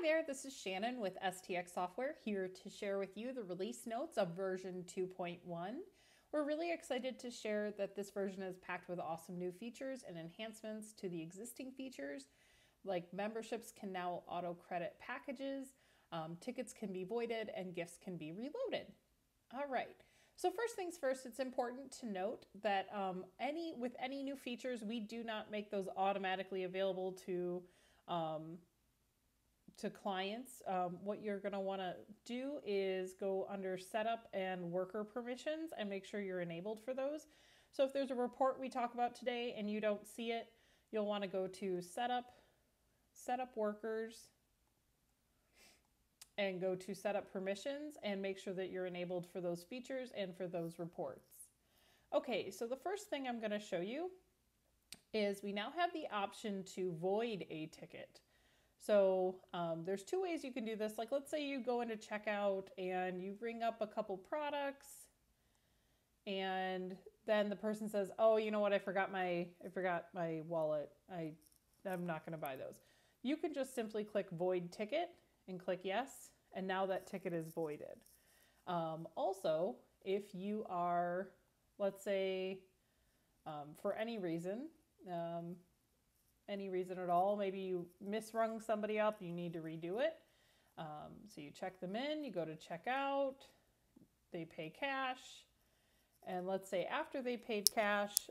Hi there, this is Shannon with STX Software here to share with you the release notes of version 2.1. We're really excited to share that this version is packed with awesome new features and enhancements to the existing features, like memberships can now auto credit packages, tickets can be voided, and gifts can be reloaded. All right. So first things first, it's important to note that with any new features, we do not make those automatically available to clients. What you're going to want to do is go under setup and worker permissions and make sure you're enabled for those. So if there's a report we talk about today and you don't see it, you'll want to go to setup workers, and go to setup permissions and make sure that you're enabled for those features and for those reports. Okay, so the first thing I'm going to show you is we now have the option to void a ticket. So there's two ways you can do this. Like, let's say you go into checkout and you bring up a couple products and then the person says, oh, you know what, I forgot my wallet. I'm not going to buy those. You can just simply click void ticket and click yes, and now that ticket is voided. Also, if you are, let's say, for any reason at all, maybe you misrung somebody up, you need to redo it. So you check them in, you go to checkout, they pay cash, and let's say after they paid cash,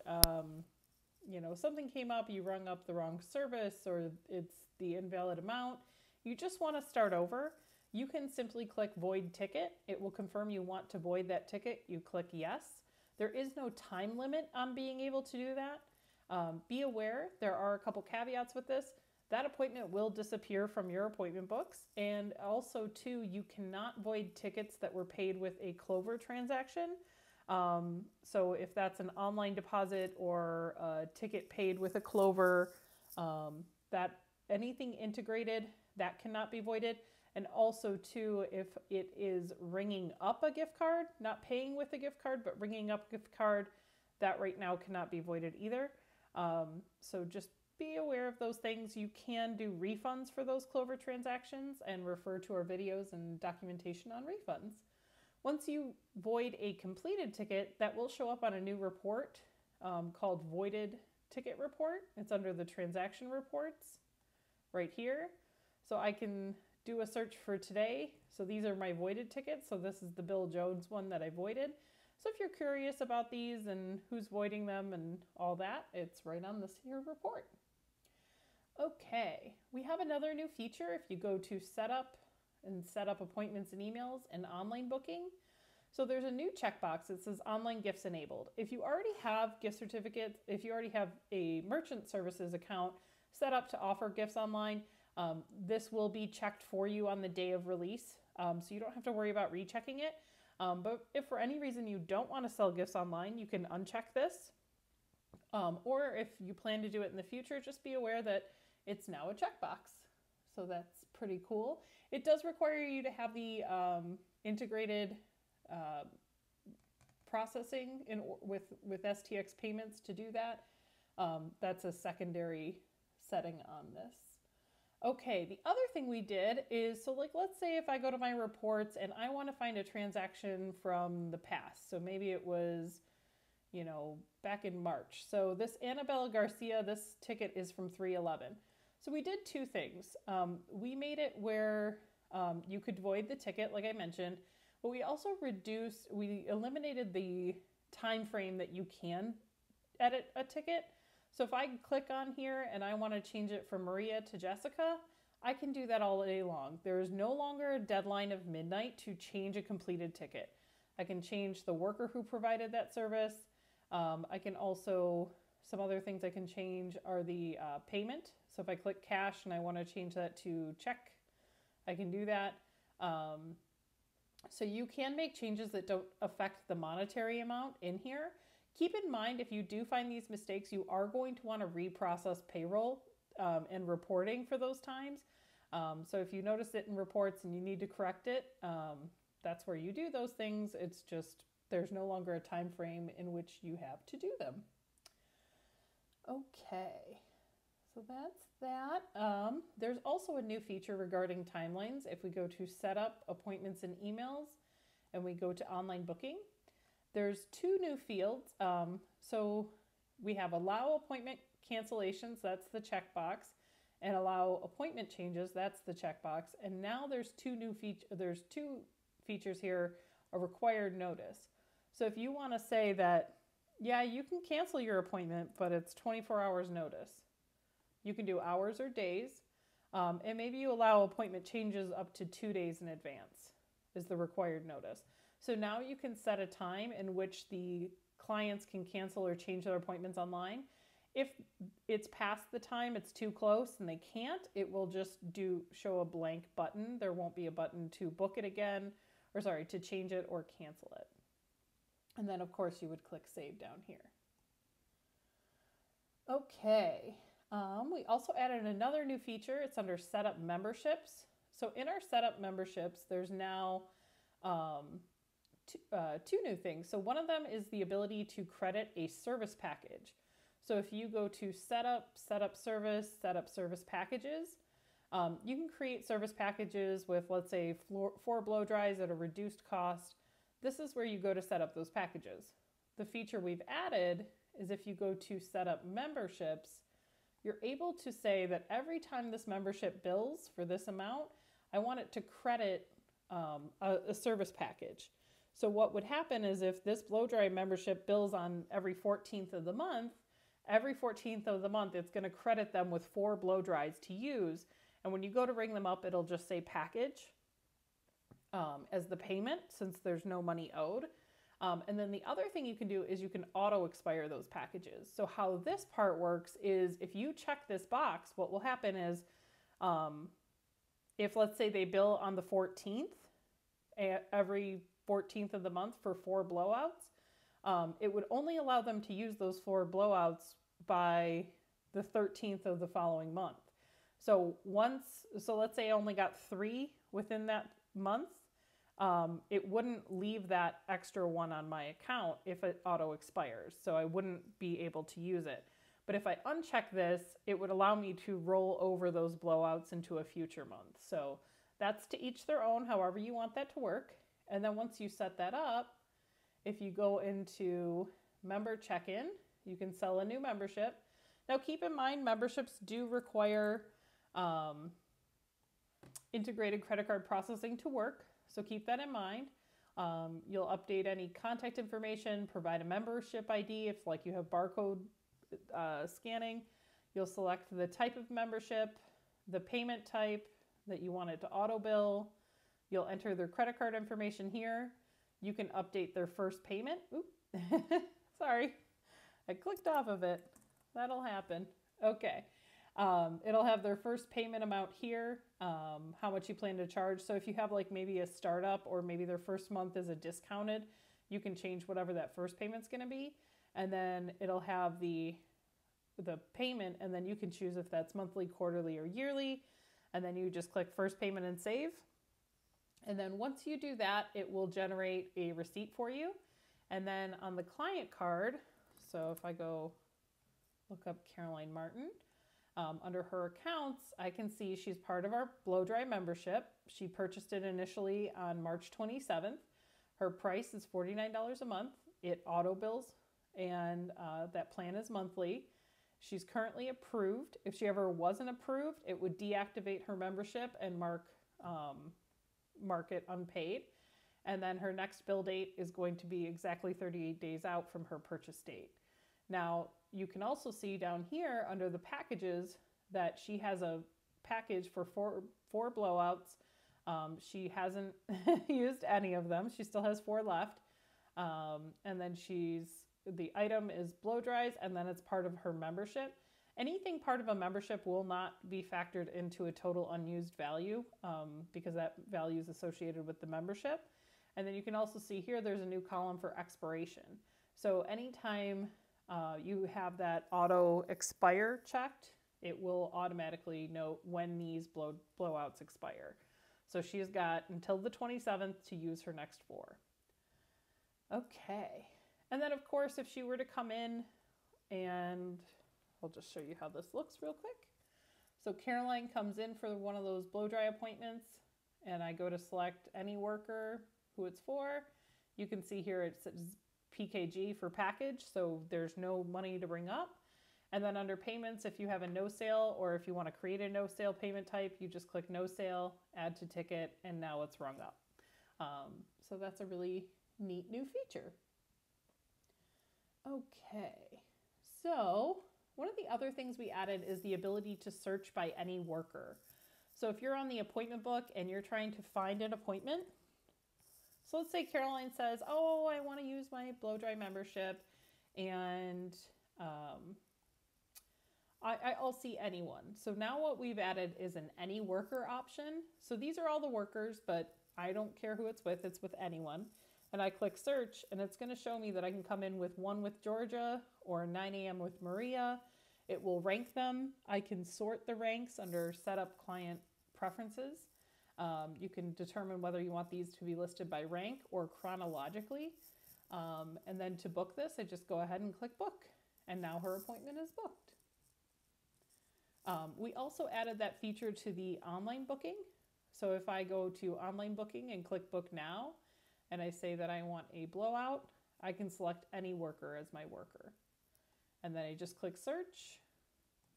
something came up, you rung up the wrong service or it's the invalid amount, you just want to start over, you can simply click void ticket. It will confirm you want to void that ticket. You click yes. There is no time limit on being able to do that. Be aware, there are a couple caveats with this. That appointment will disappear from your appointment books. And also, too, you cannot void tickets that were paid with a Clover transaction. So if that's an online deposit or a ticket paid with a Clover, that anything integrated, that cannot be voided. And also, too, if it is ringing up a gift card, not paying with a gift card, but ringing up a gift card, that right now cannot be voided either. So just be aware of those things. You can do refunds for those Clover transactions and refer to our videos and documentation on refunds. Once you void a completed ticket, that will show up on a new report called Voided Ticket Report. It's under the transaction reports right here. So I can do a search for today. So these are my voided tickets. So this is the Bill Jones one that I voided. So if you're curious about these and who's voiding them and all that, it's right on this here report. Okay, we have another new feature. If you go to setup and set up appointments and emails and online booking, so there's a new checkbox that says online gifts enabled. If you already have gift certificates, if you already have a merchant services account set up to offer gifts online, this will be checked for you on the day of release. So you don't have to worry about rechecking it. But if for any reason you don't want to sell gifts online, you can uncheck this. Or if you plan to do it in the future, just be aware that it's now a checkbox. So that's pretty cool. It does require you to have the integrated processing with STX payments to do that. That's a secondary setting on this. Okay, the other thing we did is, so like, let's say if I go to my reports and I want to find a transaction from the past. So maybe it was, back in March. So this Annabella Garcia, this ticket is from 3/11. So we did two things. We made it where you could void the ticket, like I mentioned, but we also we eliminated the time frame that you can edit a ticket. So if I click on here and I want to change it from Maria to Jessica, I can do that all day long. There is no longer a deadline of midnight to change a completed ticket. I can change the worker who provided that service. I can also, some other things I can change are the payment. So if I click cash and I want to change that to check, I can do that. So you can make changes that don't affect the monetary amount in here. Keep in mind, if you do find these mistakes, you are going to want to reprocess payroll and reporting for those times. So if you notice it in reports and you need to correct it, that's where you do those things. It's just, there's no longer a time frame in which you have to do them. Okay, So that's that. There's also a new feature regarding timelines. If we go to set up appointments and emails and we go to online booking, there's two new fields. So we have allow appointment cancellations, that's the checkbox, and allow appointment changes, that's the checkbox. And now there's two features here, a required notice. So if you want to say that, yeah, you can cancel your appointment, but it's 24 hours notice. You can do hours or days, and maybe you allow appointment changes up to 2 days in advance is the required notice. So now you can set a time in which the clients can cancel or change their appointments online. If it's past the time, it's too close and they can't, it will just show a blank button. There won't be a button to book it again, or sorry, to change it or cancel it. And then of course you would click save down here. Okay. We also added another new feature. It's under setup memberships. So in our setup memberships, there's now two new things. So one of them is the ability to credit a service package. So if you go to setup service packages, you can create service packages with, let's say, 4 blow dries at a reduced cost. This is where you go to set up those packages. The feature we've added is if you go to setup memberships, you're able to say that every time this membership bills for this amount, I want it to credit a service package. So what would happen is if this blow dry membership bills on every 14th of the month, every 14th of the month, it's going to credit them with 4 blow dries to use. And when you go to ring them up, it'll just say package as the payment, since there's no money owed. And then the other thing you can do is you can auto expire those packages. So how this part works is if you check this box, what will happen is if, let's say, they bill on the 14th, every 14th of the month for 4 blowouts, it would only allow them to use those 4 blowouts by the 13th of the following month. So let's say I only got 3 within that month, it wouldn't leave that extra one on my account if it auto expires. So I wouldn't be able to use it. But if I uncheck this, it would allow me to roll over those blowouts into a future month. So that's to each their own, however you want that to work. And then once you set that up, if you go into member check-in, you can sell a new membership. Now keep in mind, memberships do require integrated credit card processing to work. So keep that in mind. You'll update any contact information, provide a membership ID if like you have barcode scanning. You'll select the type of membership, the payment type that you want it to auto bill. You'll enter their credit card information here. You can update their first payment. Oop, sorry, I clicked off of it. That'll happen. Okay. It'll have their first payment amount here, how much you plan to charge. So if you have like maybe a startup or maybe their first month is a discounted, you can change whatever that first payment's going to be. And then it'll have the payment, and then you can choose if that's monthly, quarterly, or yearly. And then you just click first payment and save. And then once you do that, it will generate a receipt for you. And then on the client card, so if I go look up Caroline Martin, under her accounts, I can see she's part of our blow dry membership. She purchased it initially on March 27th. Her price is $49 a month. It auto bills, and that plan is monthly. She's currently approved. If she ever wasn't approved, it would deactivate her membership and mark it unpaid. And then her next bill date is going to be exactly 38 days out from her purchase date. Now, you can also see down here under the packages that she has a package for four blowouts. She hasn't used any of them. She still has 4 left. And then the item is blow dries, and then it's part of her membership. Anything part of a membership will not be factored into a total unused value because that value is associated with the membership. And then you can also see here there's a new column for expiration. So anytime you have that auto expire checked, it will automatically note when these blowouts expire. So she's got until the 27th to use her next 4. Okay. And then of course, if she were to come in and I'll just show you how this looks real quick. So Caroline comes in for one of those blow dry appointments, and I go to select any worker who it's for. You can see here it says PKG for package, so there's no money to bring up. And then under payments, if you have a no sale or if you want to create a no sale payment type, you just click no sale, add to ticket, and now it's rung up. So that's a really neat new feature. Okay, so one of the other things we added is the ability to search by any worker. So if you're on the appointment book and you're trying to find an appointment, so let's say Caroline says, oh, I want to use my blow dry membership, and I'll see anyone. So now what we've added is an any worker option. So these are all the workers, but I don't care who it's with anyone. And I click search, and it's going to show me that I can come in with 1 with Georgia or 9 a.m. with Maria. It will rank them. I can sort the ranks under setup client preferences. You can determine whether you want these to be listed by rank or chronologically. And then to book this, I just go ahead and click book. And now her appointment is booked. We also added that feature to the online booking. So if I go to online booking and click book now, and I say that I want a blowout, I can select any worker as my worker. And then I just click search,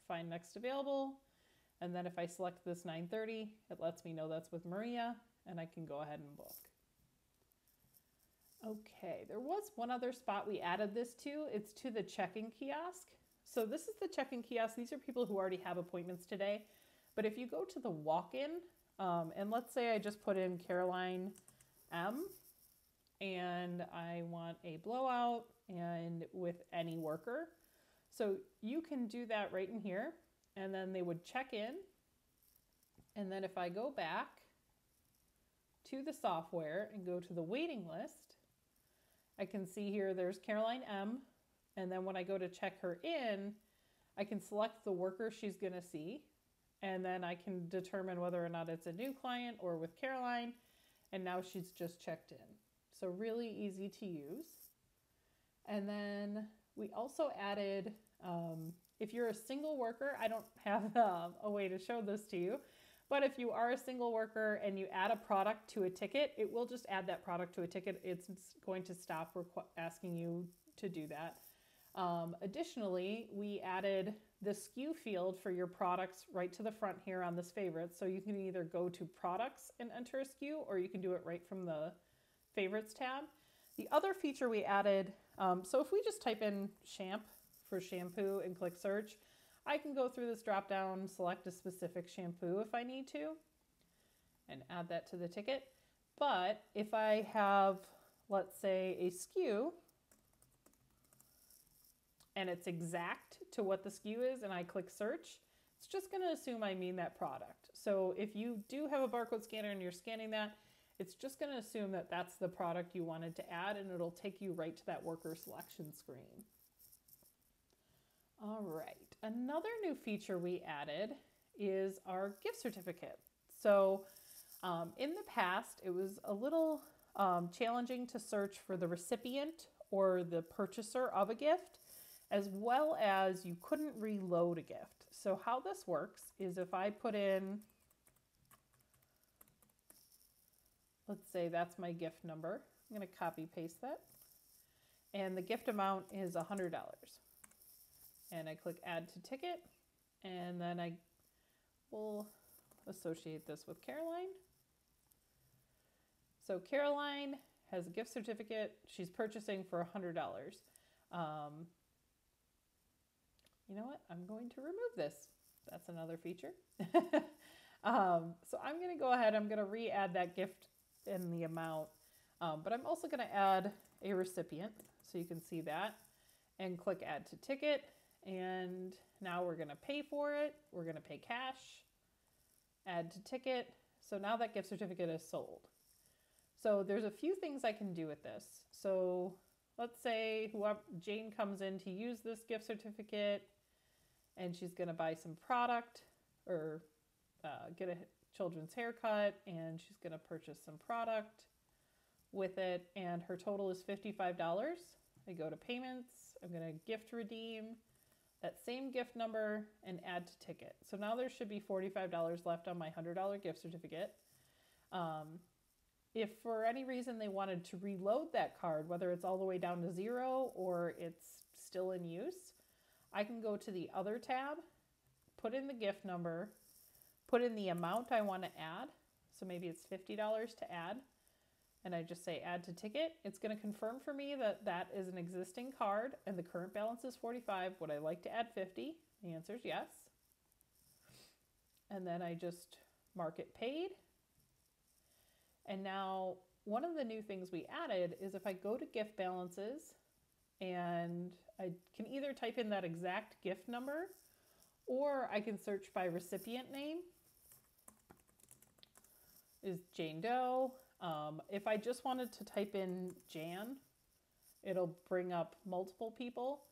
find next available, and then if I select this 9:30, it lets me know that's with Maria, and I can go ahead and book. Okay, there was one other spot we added this to. It's to the check-in kiosk. So this is the check-in kiosk. These are people who already have appointments today. But if you go to the walk-in, and let's say I just put in Caroline M, and I want a blowout and with any worker. So you can do that right in here, and then they would check in. And then if I go back to the software and go to the waiting list, I can see here there's Caroline M. And then when I go to check her in, I can select the worker she's going to see. And then I can determine whether or not it's a new client or with Caroline. And now she's just checked in. So really easy to use. And then we also added, if you're a single worker, I don't have a way to show this to you, but if you are a single worker and you add a product to a ticket, it will just add that product to a ticket. It's going to stop asking you to do that. Additionally, we added the SKU field for your products right to the front here on this favorites. So you can either go to products and enter a SKU, or you can do it right from the favorites tab. The other feature we added, so if we just type in champ for shampoo and click search, I can go through this drop down, select a specific shampoo if I need to, and add that to the ticket. But if I have, let's say, a SKU, and it's exact to what the SKU is, and I click search, it's just going to assume I mean that product. So if you do have a barcode scanner and you're scanning that, it's just going to assume that that's the product you wanted to add, and it'll take you right to that worker selection screen. All right, another new feature we added is our gift certificate. So in the past, it was a little challenging to search for the recipient or the purchaser of a gift, as well as you couldn't reload a gift. So how this works is if I put in, let's say that's my gift number. I'm going to copy paste that. And the gift amount is $100. And I click add to ticket. And then I will associate this with Caroline. So Caroline has a gift certificate. She's purchasing for $100. You know what? I'm going to remove this. That's another feature. So I'm going to go ahead. I'm going to re-add that gift in the amount. But I'm also going to add a recipient so you can see that, and click add to ticket. And now we're going to pay for it. We're going to pay cash, add to ticket. So now that gift certificate is sold. So there's a few things I can do with this. So let's say whoever Jane comes in to use this gift certificate, and she's going to buy some product or get a children's haircut, and she's going to purchase some product with it, and her total is $55. I go to payments. I'm going to gift redeem. that same gift number and add to ticket. So now there should be $45 left on my $100 gift certificate. If for any reason they wanted to reload that card, whether it's all the way down to 0 or it's still in use, I can go to the other tab, put in the gift number, put in the amount I want to add. So maybe it's $50 to add. And I just say add to ticket. It's going to confirm for me that that is an existing card and the current balance is 45. Would I like to add 50? The answer is yes. And then I just mark it paid. And now one of the new things we added is if I go to gift balances and I can either type in that exact gift number or I can search by recipient name. Is Jane Doe. If I just wanted to type in Jan, it'll bring up multiple people.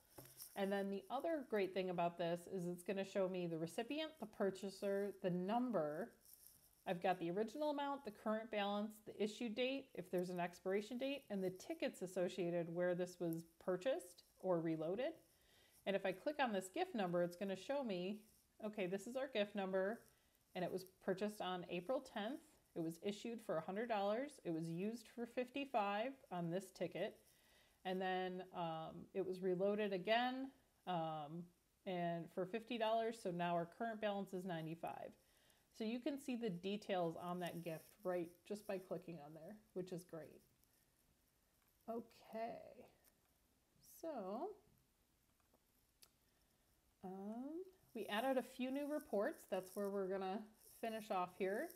And then the other great thing about this is it's going to show me the recipient, the purchaser, the number. I've got the original amount, the current balance, the issue date, if there's an expiration date, and the tickets associated where this was purchased or reloaded. And if I click on this gift number, it's going to show me, okay, this is our gift number, and it was purchased on April 10th. It was issued for $100. It was used for $55 on this ticket. And then it was reloaded again and for $50. So now our current balance is $95. So you can see the details on that gift right just by clicking on there, which is great. Okay, so we added a few new reports. That's where we're gonna finish off here.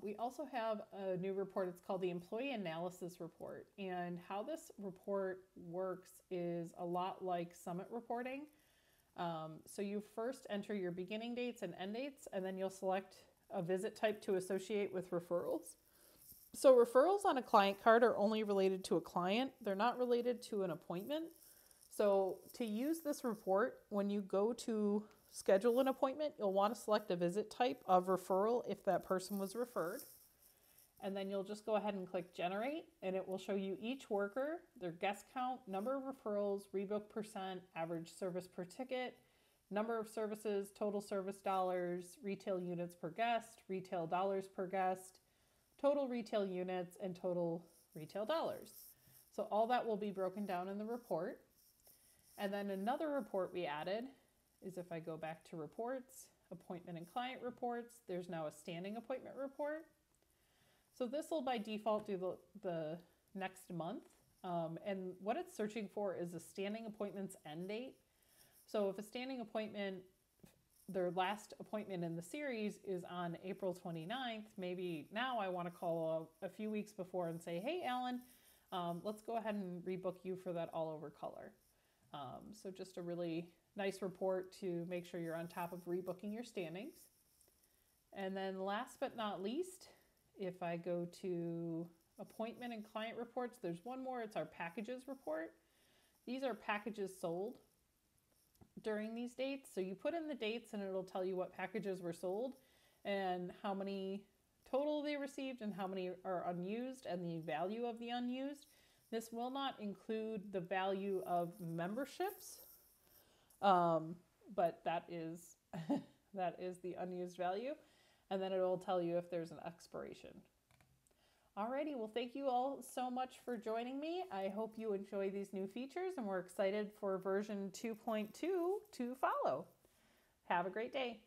We also have a new report. It's called the Employee Analysis Report. And how this report works is a lot like Summit reporting. So you first enter your beginning dates and end dates, and then you'll select a visit type to associate with referrals. So referrals on a client card are only related to a client. They're not related to an appointment. So to use this report, when you go to schedule an appointment, you'll want to select a visit type of referral if that person was referred. And then you'll just go ahead and click generate, and it will show you each worker, their guest count, number of referrals, rebook percent, average service per ticket, number of services, total service dollars, retail units per guest, retail dollars per guest, total retail units, and total retail dollars. So all that will be broken down in the report. And then another report we added is if I go back to reports, appointment and client reports, there's now a standing appointment report. So this will by default do the next month. And what it's searching for is a standing appointment's end date. So if a standing appointment, their last appointment in the series is on April 29th, maybe now I want to call a few weeks before and say, hey, Alan, let's go ahead and rebook you for that all over color. So just a really nice report to make sure you're on top of rebooking your standings. And then last but not least, if I go to appointment and client reports, there's one more, it's our packages report. These are packages sold during these dates. So you put in the dates and it'll tell you what packages were sold and how many total they received and how many are unused and the value of the unused. This will not include the value of memberships, but that is that is the unused value. And then it will tell you if there's an expiration. Alrighty, well, thank you all so much for joining me. I hope you enjoy these new features and we're excited for version 2.2 to follow. Have a great day.